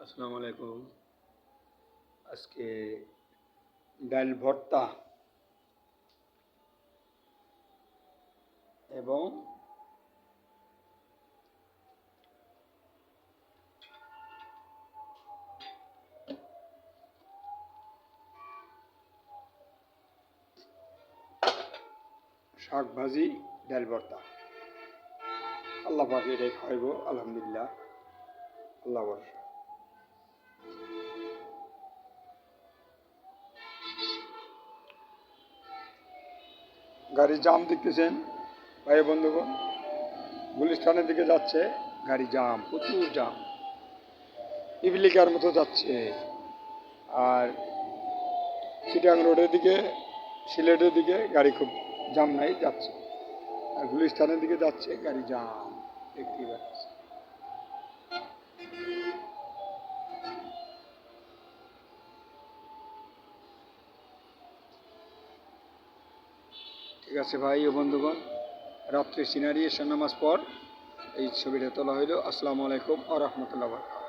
আসসালামু আলাইকুম। আজকে ডাল ভর্তা এবং শাক ভাজি, ডাল ভর্তা। আল্লাহ পাক এটাই খাইব, আলহামদুলিল্লাহ। আল্লাহ ভরসা। গাড়ির জাম দেখতেছেন ভাই বন্ধুগণ, গুলিস্তানের দিকে যাচ্ছে গাড়ি জাম, প্রচুর জাম, পিপিলিকার মতো যাচ্ছে। আর চিটাং রোডের দিকে, সিলেটের দিকে গাড়ি খুব জাম নাই, যাচ্ছে। আর গুলিস্তানের দিকে যাচ্ছে গাড়ি জাম, দেখতেই পাচ্ছে। ঠিক আছে ভাই ও বন্ধুগণ, রাত্রে সিনারি এশার নামাজ পর এই ছবিটা তোলা হইল। আসসালামু আলাইকুম ওয়া রাহমাতুল্লাহি ওয়া বারাকাতুহু।